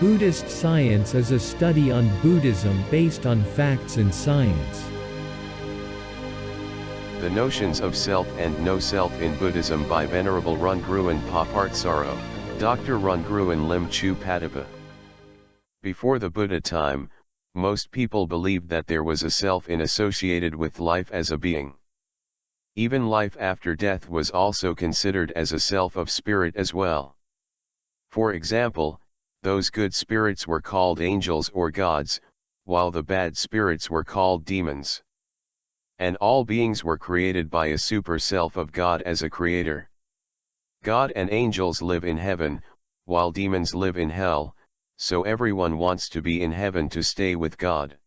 Buddhist science is a study on Buddhism based on facts and science. The Notions of Self and No-Self in Buddhism by Venerable Rungruan Papartsaro, Dr. Rungruan Lim Chu Patapa. Before the Buddha time, most people believed that there was a self associated with life as a being. Even life after death was also considered as a self of spirit as well. For example, those good spirits were called angels or gods, while the bad spirits were called demons. And all beings were created by a super self of God as a creator. God and angels live in heaven, while demons live in hell, so everyone wants to be in heaven to stay with God.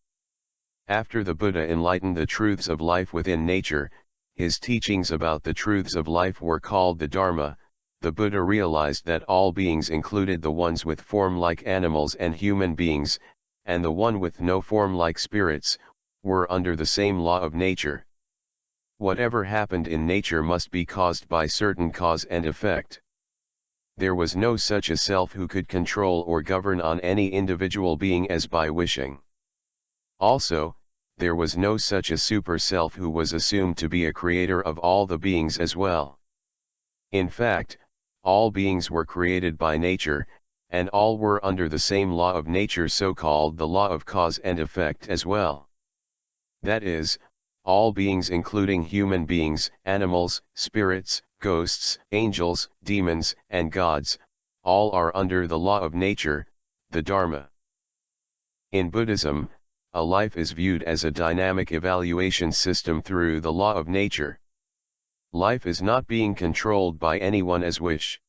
After the Buddha enlightened the truths of life within nature, his teachings about the truths of life were called the Dharma. The Buddha realized that all beings included the ones with form like animals and human beings, and the one with no form like spirits, were under the same law of nature. Whatever happened in nature must be caused by certain cause and effect. There was no such a self who could control or govern on any individual being as by wishing. Also, there was no such a super self who was assumed to be a creator of all the beings as well. In fact, all beings were created by nature, and all were under the same law of nature, so-called the law of cause and effect as well. That is, all beings including human beings, animals, spirits, ghosts, angels, demons, and gods, all are under the law of nature, the Dharma. In Buddhism, a life is viewed as a dynamic evaluation system through the law of nature. Life is not being controlled by anyone as wish.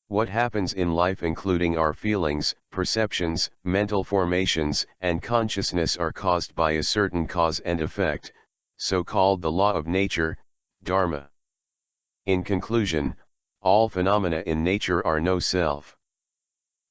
What happens in life, including our feelings, perceptions, mental formations, and consciousness, are caused by a certain cause and effect, so-called the law of nature, Dharma. In conclusion, all phenomena in nature are no self.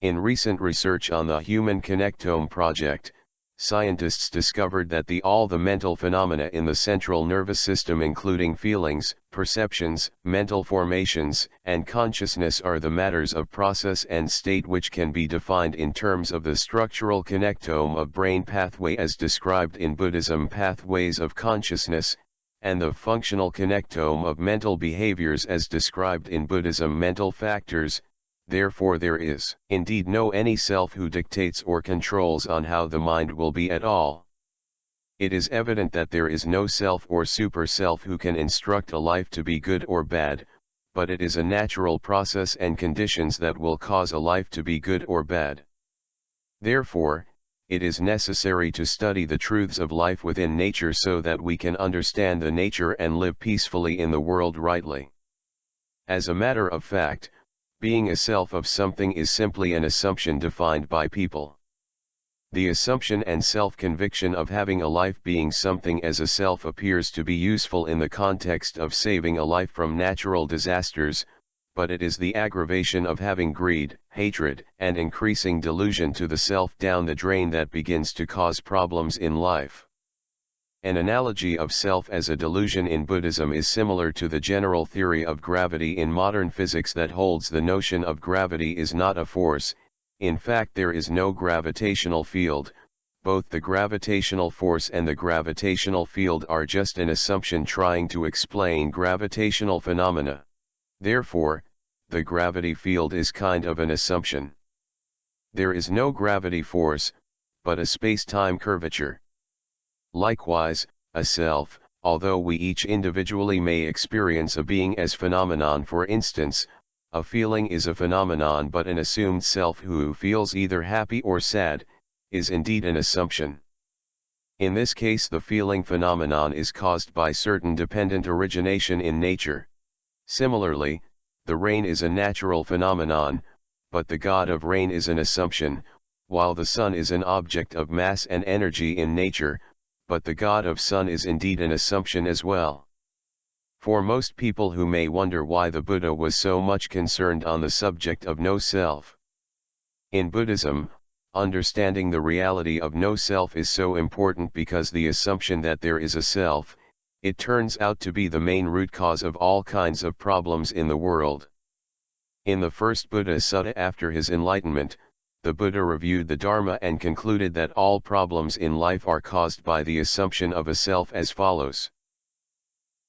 In recent research on the Human Connectome Project, scientists discovered that all the mental phenomena in the central nervous system, including feelings, perceptions, mental formations, and consciousness, are the matters of process and state which can be defined in terms of the structural connectome of brain pathway as described in Buddhism, pathways of consciousness, and the functional connectome of mental behaviors as described in Buddhism, mental factors. Therefore there is indeed no any self who dictates or controls on how the mind will be at all. It is evident that there is no self or super self who can instruct a life to be good or bad, but it is a natural process and conditions that will cause a life to be good or bad. Therefore, it is necessary to study the truths of life within nature so that we can understand the nature and live peacefully in the world rightly. As a matter of fact, being a self of something is simply an assumption defined by people. The assumption and self-conviction of having a life being something as a self appears to be useful in the context of saving a life from natural disasters, but it is the aggravation of having greed, hatred, and increasing delusion to the self down the drain that begins to cause problems in life. An analogy of self as a delusion in Buddhism is similar to the general theory of gravity in modern physics that holds the notion of gravity is not a force. In fact, there is no gravitational field. Both the gravitational force and the gravitational field are just an assumption trying to explain gravitational phenomena. Therefore, the gravity field is kind of an assumption. There is no gravity force, but a space-time curvature. Likewise, a self, although we each individually may experience a being as phenomenon, for instance, a feeling is a phenomenon, but an assumed self who feels either happy or sad, is indeed an assumption. In this case, the feeling phenomenon is caused by certain dependent origination in nature. Similarly, the rain is a natural phenomenon, but the god of rain is an assumption, while the sun is an object of mass and energy in nature, but the god of sun is indeed an assumption as well. For most people who may wonder why the Buddha was so much concerned on the subject of no self. In Buddhism, understanding the reality of no self is so important because the assumption that there is a self, it turns out to be the main root cause of all kinds of problems in the world. In the first Buddha Sutta after his enlightenment, the Buddha reviewed the Dharma and concluded that all problems in life are caused by the assumption of a self as follows.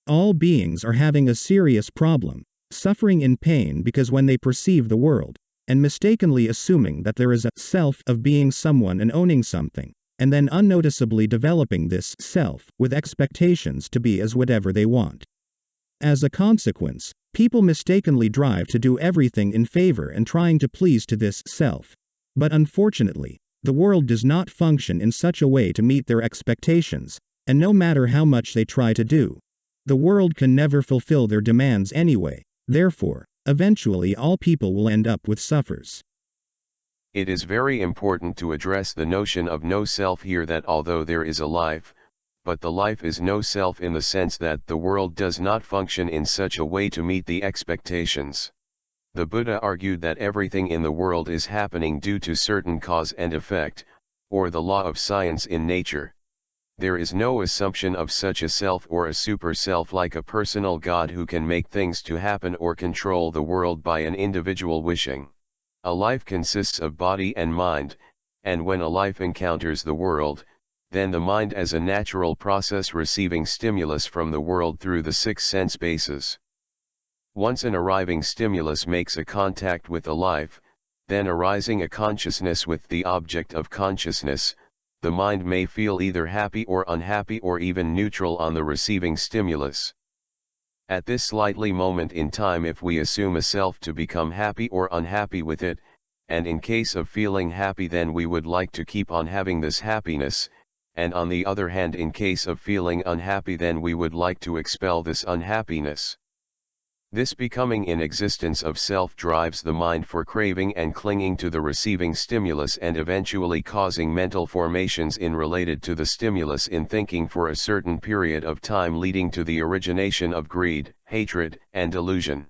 All beings are having a serious problem, suffering in pain because when they perceive the world, and mistakenly assuming that there is a self of being someone and owning something, and then unnoticeably developing this self with expectations to be as whatever they want. As a consequence, people mistakenly drive to do everything in favor and trying to please to this self. But unfortunately, the world does not function in such a way to meet their expectations, and no matter how much they try to do, the world can never fulfill their demands anyway. Therefore, eventually all people will end up with suffers. It is very important to address the notion of no self here, that although there is a life, but the life is no self in the sense that the world does not function in such a way to meet the expectations. The Buddha argued that everything in the world is happening due to certain cause and effect, or the law of science in nature. There is no assumption of such a self or a super self like a personal God who can make things to happen or control the world by an individual wishing. A life consists of body and mind, and when a life encounters the world, then the mind as a natural process receiving stimulus from the world through the 6 sense bases. Once an arriving stimulus makes a contact with a life, then arising a consciousness with the object of consciousness, the mind may feel either happy or unhappy or even neutral on the receiving stimulus. At this slightly moment in time, if we assume a self to become happy or unhappy with it, and in case of feeling happy then we would like to keep on having this happiness, and on the other hand in case of feeling unhappy then we would like to expel this unhappiness. This becoming in existence of self drives the mind for craving and clinging to the receiving stimulus and eventually causing mental formations in related to the stimulus in thinking for a certain period of time, leading to the origination of greed, hatred, and delusion.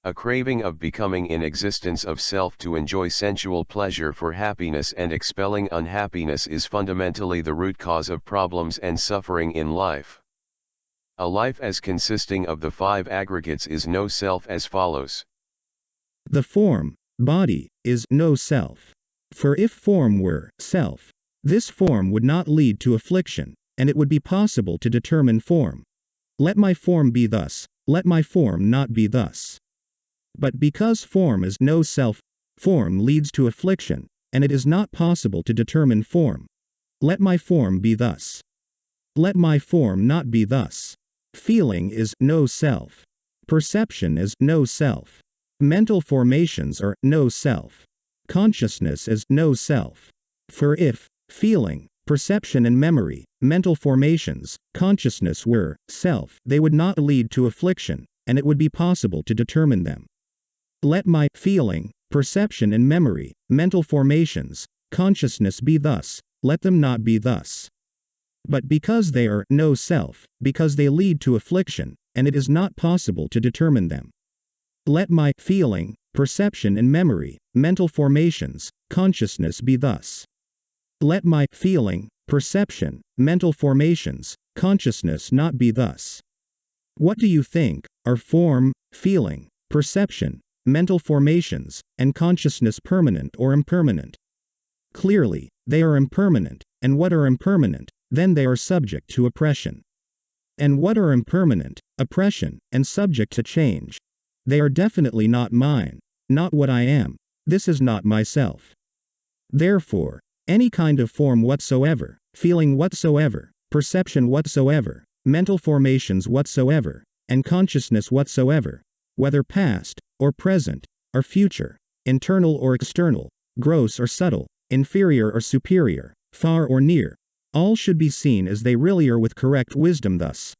A craving of becoming in existence of self to enjoy sensual pleasure for happiness and expelling unhappiness is fundamentally the root cause of problems and suffering in life. A life as consisting of the 5 aggregates is no self as follows. The form, body, is no self. For if form were self, this form would not lead to affliction, and it would be possible to determine form. Let my form be thus, let my form not be thus. But because form is no self, form leads to affliction, and it is not possible to determine form. Let my form be thus. Let my form not be thus. Feeling is no self. Perception is no self. Mental formations are no self. Consciousness is no self. For if feeling, perception and memory, mental formations, consciousness were self, they would not lead to affliction, and it would be possible to determine them. Let my feeling, perception and memory, mental formations, consciousness be thus, let them not be thus. But because they are no self, because they lead to affliction, and it is not possible to determine them. Let my feeling, perception and memory, mental formations, consciousness be thus. Let my feeling, perception, mental formations, consciousness not be thus. What do you think are form, feeling, perception, mental formations, and consciousness permanent or impermanent? Clearly, they are impermanent, and what are impermanent? Then they are subject to oppression. And what are impermanent, oppression, and subject to change? They are definitely not mine, not what I am. This is not myself. Therefore, any kind of form whatsoever, feeling whatsoever, perception whatsoever, mental formations whatsoever, and consciousness whatsoever, whether past or present or future, internal or external, gross or subtle, inferior or superior, far or near, all should be seen as they really are with correct wisdom thus.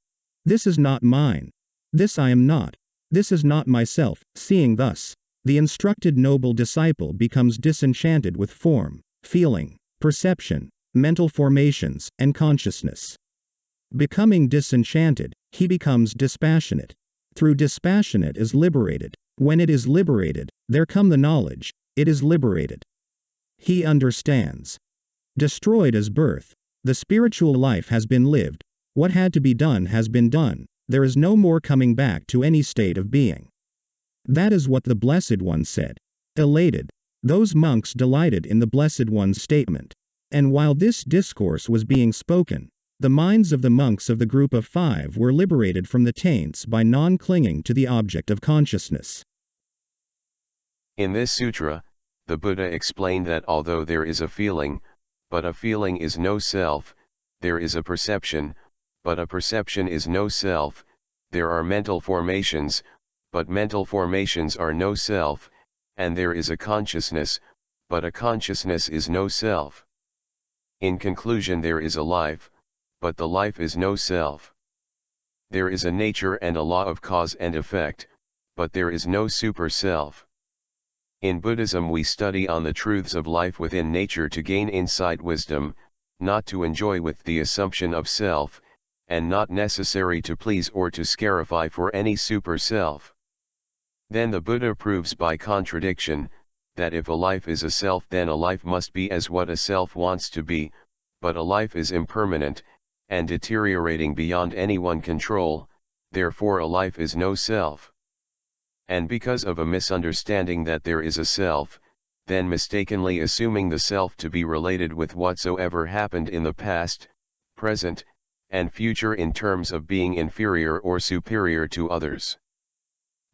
This is not mine. This I am not. This is not myself. Seeing thus, the instructed noble disciple becomes disenchanted with form, feeling, perception, mental formations, and consciousness. Becoming disenchanted, he becomes dispassionate. Through dispassionate is liberated. When it is liberated, there come the knowledge, it is liberated. He understands. Destroyed as birth. The spiritual life has been lived. What had to be done has been done. There is no more coming back to any state of being. That is what the Blessed One said. Elated. Those monks delighted in the Blessed One's statement. And while this discourse was being spoken, the minds of the monks of the group of 5 were liberated from the taints by non-clinging to the object of consciousness. In this sutra, the Buddha explained that although there is a feeling, but a feeling is no self, there is a perception, but a perception is no self, there are mental formations, but mental formations are no self, and there is a consciousness, but a consciousness is no self. In conclusion, there is a life, but the life is no self. There is a nature and a law of cause and effect, but there is no super self. In Buddhism we study on the truths of life within nature to gain insight wisdom, not to enjoy with the assumption of self, and not necessary to please or to scarify for any super self. Then the Buddha proves by contradiction, that if a life is a self then a life must be as what a self wants to be, but a life is impermanent, and deteriorating beyond anyone's control, therefore a life is no self. And because of a misunderstanding that there is a self, then mistakenly assuming the self to be related with whatsoever happened in the past, present, and future in terms of being inferior or superior to others.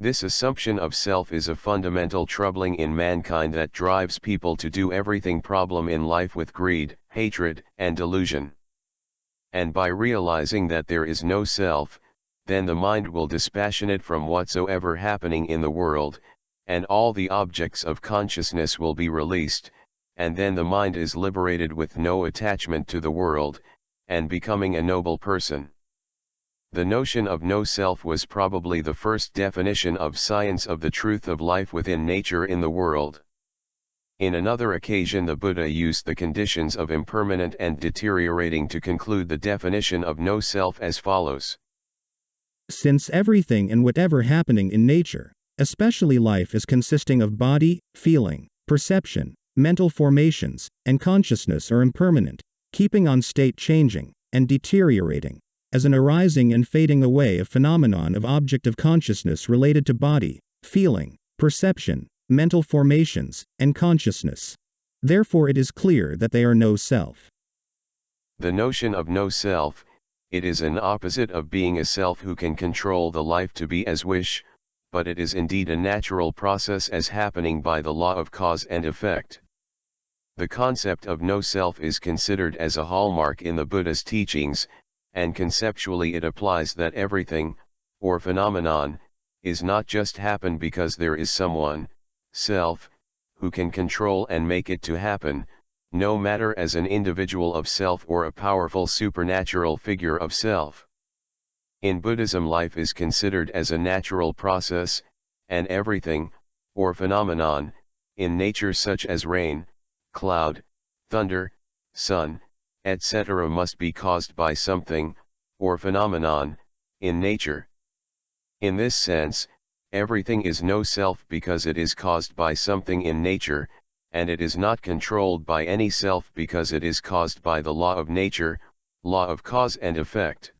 This assumption of self is a fundamental troubling in mankind that drives people to do everything problem in life with greed, hatred, and delusion. And by realizing that there is no self, then the mind will dispassionate from whatsoever happening in the world, and all the objects of consciousness will be released, and then the mind is liberated with no attachment to the world, and becoming a noble person. The notion of no self was probably the first definition of science of the truth of life within nature in the world. In another occasion the Buddha used the conditions of impermanent and deteriorating to conclude the definition of no self as follows. Since everything and whatever happening in nature, especially life, is consisting of body, feeling, perception, mental formations, and consciousness are impermanent, keeping on state changing, and deteriorating, as an arising and fading away of phenomenon of object of consciousness related to body, feeling, perception, mental formations, and consciousness. Therefore it is clear that they are no self. The notion of no self, it is an opposite of being a self who can control the life to be as wish, but it is indeed a natural process as happening by the law of cause and effect. The concept of no self is considered as a hallmark in the Buddha's teachings, and conceptually it applies that everything, or phenomenon, is not just happen because there is someone, self, who can control and make it to happen, no matter as an individual of self or a powerful supernatural figure of self. In Buddhism life is considered as a natural process, and everything, or phenomenon, in nature such as rain, cloud, thunder, sun, etc. must be caused by something, or phenomenon, in nature. In this sense, everything is no self because it is caused by something in nature, and it is not controlled by any self because it is caused by the law of nature, law of cause and effect.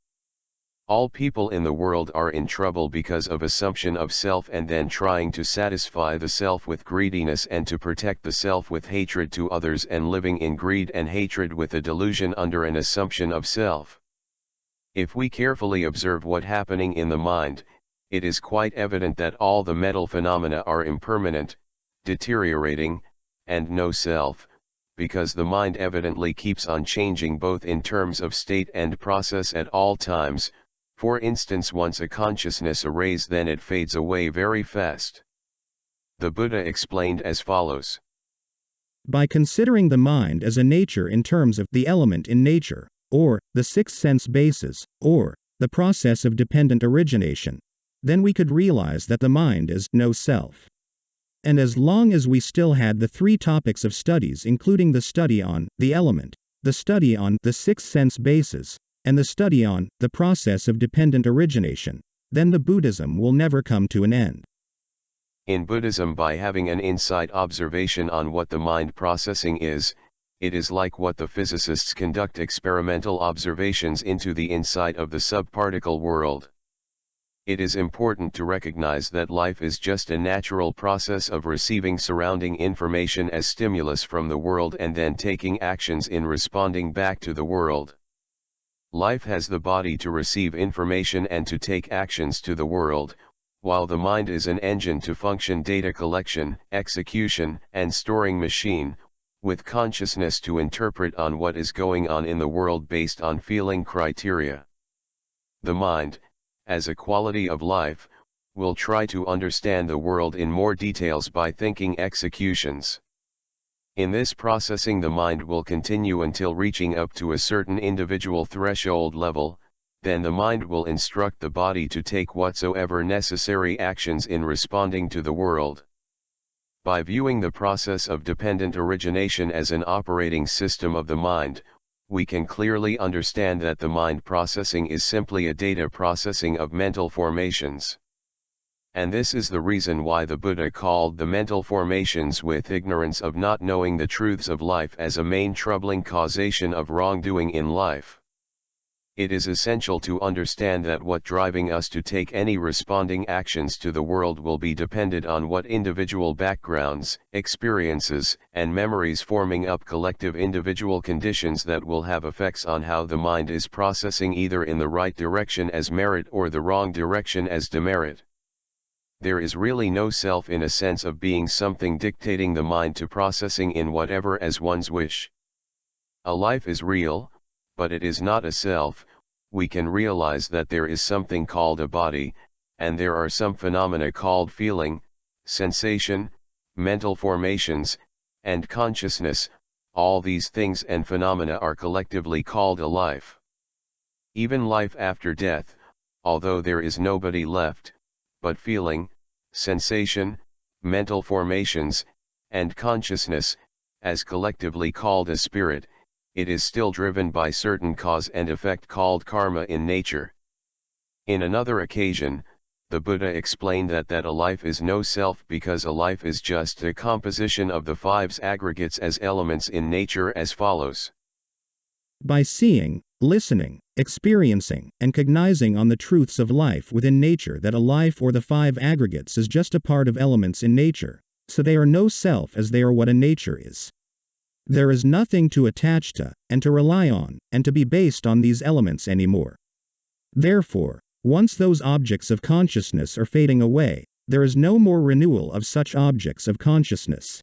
All people in the world are in trouble because of assumption of self and then trying to satisfy the self with greediness and to protect the self with hatred to others and living in greed and hatred with a delusion under an assumption of self. If we carefully observe what happening in the mind, it is quite evident that all the mental phenomena are impermanent, deteriorating, and no self, because the mind evidently keeps on changing both in terms of state and process at all times. For instance, once a consciousness arrays, then it fades away very fast. The Buddha explained as follows. By considering the mind as a nature in terms of the element in nature, or the 6 sense bases, or the process of dependent origination, then we could realize that the mind is no self. And as long as we still had the 3 topics of studies, including the study on the element, the study on the 6 sense bases, and the study on the process of dependent origination, then the Buddhism will never come to an end. In Buddhism, by having an insight observation on what the mind processing is, it is like what the physicists conduct experimental observations into the insight of the subparticle world. It is important to recognize that life is just a natural process of receiving surrounding information as stimulus from the world and then taking actions in responding back to the world. Life has the body to receive information and to take actions to the world, while the mind is an engine to function data collection, execution, and storing machine, with consciousness to interpret on what is going on in the world based on feeling criteria. The mind, as a quality of life, will try to understand the world in more details by thinking executions. In this processing, the mind will continue until reaching up to a certain individual threshold level, then the mind will instruct the body to take whatsoever necessary actions in responding to the world. By viewing the process of dependent origination as an operating system of the mind, we can clearly understand that the mind processing is simply a data processing of mental formations. And this is the reason why the Buddha called the mental formations with ignorance of not knowing the truths of life as a main troubling causation of wrongdoing in life. It is essential to understand that what driving us to take any responding actions to the world will be dependent on what individual backgrounds, experiences, and memories forming up collective individual conditions that will have effects on how the mind is processing either in the right direction as merit or the wrong direction as demerit. There is really no self in a sense of being something dictating the mind to processing in whatever as one's wish. A life is real, but it is not a self. We can realize that there is something called a body, and there are some phenomena called feeling, sensation, mental formations, and consciousness. All these things and phenomena are collectively called a life. Even life after death, although there is nobody left, but feeling, sensation, mental formations, and consciousness, as collectively called a spirit, it is still driven by certain cause and effect called karma in nature. In another occasion, the Buddha explained that a life is no self because a life is just a composition of the five aggregates as elements in nature as follows. By seeing, listening, experiencing, and cognizing on the truths of life within nature that a life or the five aggregates is just a part of elements in nature, so they are no self as they are what a nature is. There is nothing to attach to, and to rely on, and to be based on these elements anymore. Therefore, once those objects of consciousness are fading away, there is no more renewal of such objects of consciousness.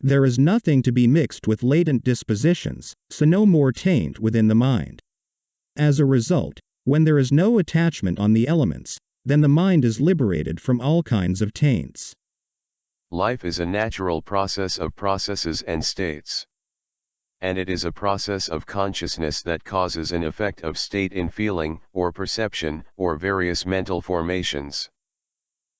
There is nothing to be mixed with latent dispositions, so no more taint within the mind. As a result, when there is no attachment on the elements, then the mind is liberated from all kinds of taints. Life is a natural process of processes and states. And it is a process of consciousness that causes an effect of state in feeling, or perception, or various mental formations.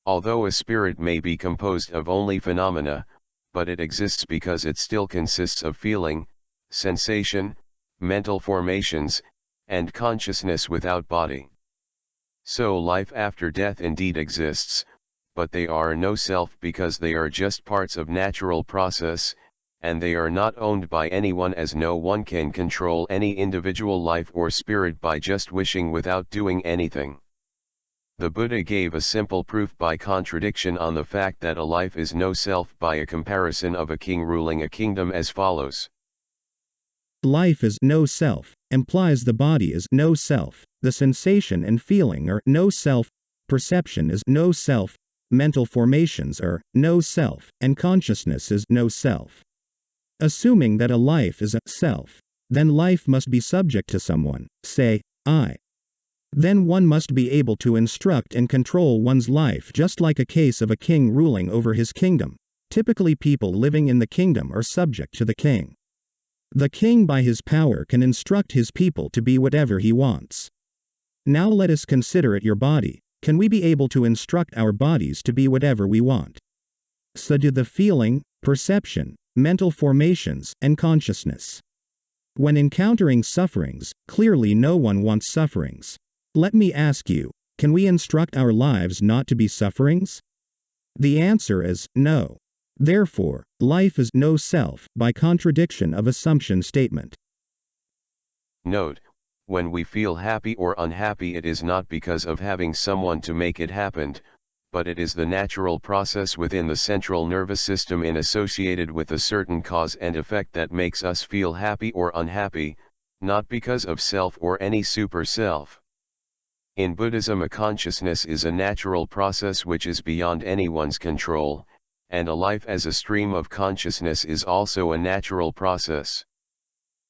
Although a spirit may be composed of only phenomena, but it exists because it still consists of feeling, sensation, mental formations, and consciousness without body. So life after death indeed exists, but they are no self because they are just parts of natural process, and they are not owned by anyone as no one can control any individual life or spirit by just wishing without doing anything. The Buddha gave a simple proof by contradiction on the fact that a life is no self by a comparison of a king ruling a kingdom as follows. Life is no self, implies the body is no self, the sensation and feeling are no self, perception is no self, mental formations are no self, and consciousness is no self. Assuming that a life is a self, then life must be subject to someone, say, I. Then one must be able to instruct and control one's life just like a case of a king ruling over his kingdom. Typically people living in the kingdom are subject to the king. The king by his power can instruct his people to be whatever he wants. Now let us consider it your body. Can we be able to instruct our bodies to be whatever we want? So do the feeling, perception, mental formations, and consciousness. When encountering sufferings, clearly no one wants sufferings. Let me ask you, can we instruct our lives not to be sufferings? The answer is no. Therefore, life is no self by contradiction of assumption statement. Note, When we feel happy or unhappy, it is not because of having someone to make it happen, but it is the natural process within the central nervous system associated with a certain cause and effect that makes us feel happy or unhappy, not because of self or any super self. In Buddhism, a consciousness is a natural process which is beyond anyone's control, and a life as a stream of consciousness is also a natural process.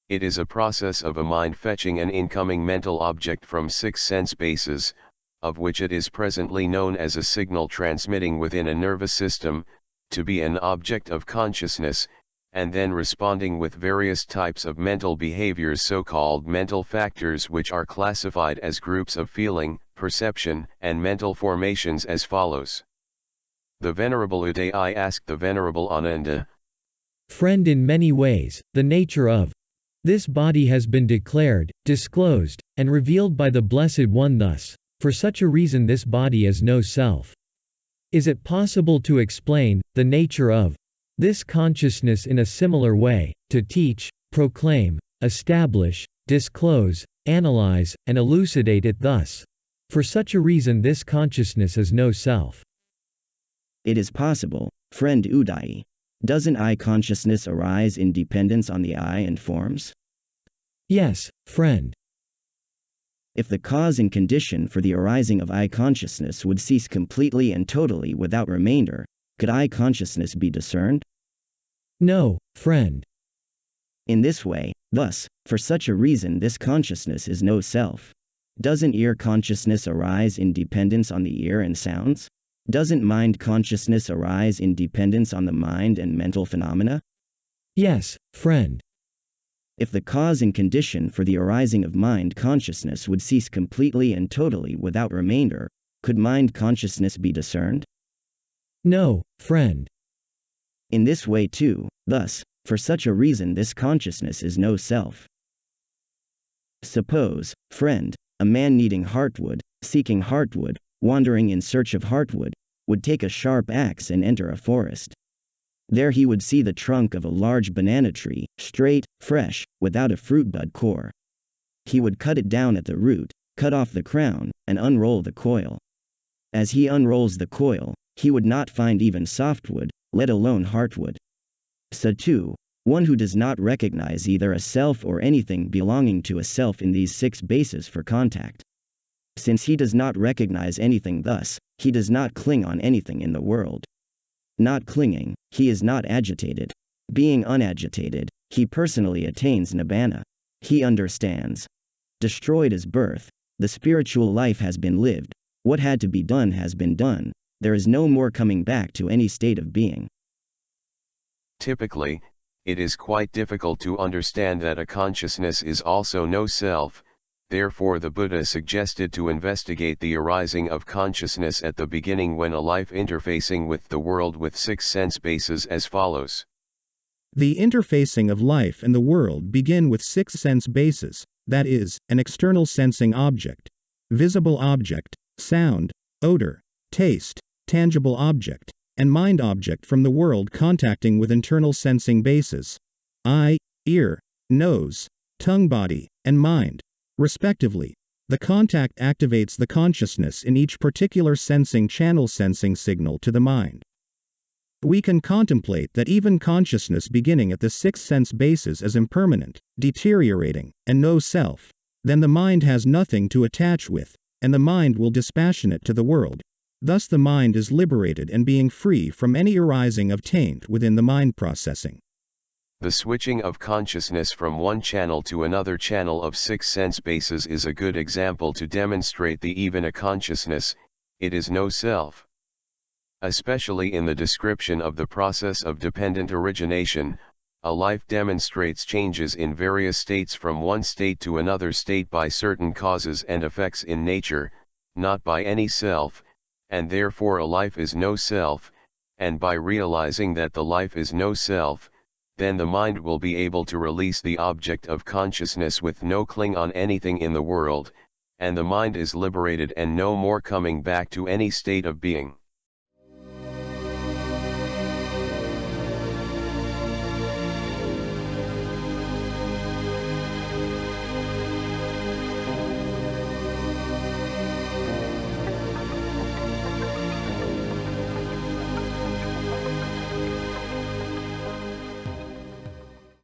It is a process of a mind fetching an incoming mental object from 6 sense bases, of which it is presently known as a signal transmitting within a nervous system, to be an object of consciousness, and then responding with various types of mental behaviors, so-called mental factors, which are classified as groups of feeling, perception, and mental formations as follows. The Venerable Udayi asked the Venerable Ananda, Friend, in many ways, the nature of this body has been declared, disclosed, and revealed by the Blessed One thus. For such a reason this body is no self. Is it possible to explain the nature of this consciousness in a similar way, to teach, proclaim, establish, disclose, analyze, and elucidate it thus? For such a reason this consciousness is no self. It is possible, friend Udayi. Doesn't I consciousness arise in dependence on the I and forms? Yes, friend. If the cause and condition for the arising of I consciousness would cease completely and totally without remainder, could I consciousness be discerned? No, friend. In this way, thus, for such a reason this consciousness is no self. Doesn't ear consciousness arise in dependence on the ear and sounds? Doesn't mind consciousness arise in dependence on the mind and mental phenomena? Yes, friend. If the cause and condition for the arising of mind consciousness would cease completely and totally without remainder, could mind consciousness be discerned? No, friend. In this way too, thus, for such a reason this consciousness is no self. Suppose, friend, a man needing heartwood, seeking heartwood, wandering in search of heartwood, would take a sharp axe and enter a forest. There he would see the trunk of a large banana tree, straight, fresh, without a fruit bud core. He would cut it down at the root, cut off the crown, and unroll the coil. As he unrolls the coil, he would not find even softwood, let alone heartwood. So too, one who does not recognize either a self or anything belonging to a self in these 6 bases for contact. Since he does not recognize anything thus, he does not cling on anything in the world. Not clinging, he is not agitated. Being unagitated, he personally attains nibbana. He understands. Destroyed is birth. The spiritual life has been lived. What had to be done has been done. There is no more coming back to any state of being. Typically, it is quite difficult to understand that a consciousness is also no self. Therefore the Buddha suggested to investigate the arising of consciousness at the beginning when a life interfacing with the world with 6 sense bases as follows. The interfacing of life and the world begin with 6 sense bases, that is, an external sensing object, visible object, sound, odor, taste, tangible object, and mind object from the world contacting with internal sensing bases, eye, ear, nose, tongue, body, and mind, respectively. The contact activates the consciousness in each particular sensing channel sensing signal to the mind. We can contemplate that even consciousness beginning at the 6 sense bases is impermanent, deteriorating, and no self. Then the mind has nothing to attach with, and the mind will dispassionate to the world. Thus the mind is liberated and being free from any arising of taint within the mind processing. The switching of consciousness from one channel to another channel of 6 sense bases is a good example to demonstrate that even a consciousness, it is no self. Especially in the description of the process of dependent origination, a life demonstrates changes in various states from one state to another state by certain causes and effects in nature, not by any self, and therefore a life is no self, and by realizing that the life is no self, then the mind will be able to release the object of consciousness with no cling on anything in the world, and the mind is liberated and no more coming back to any state of being.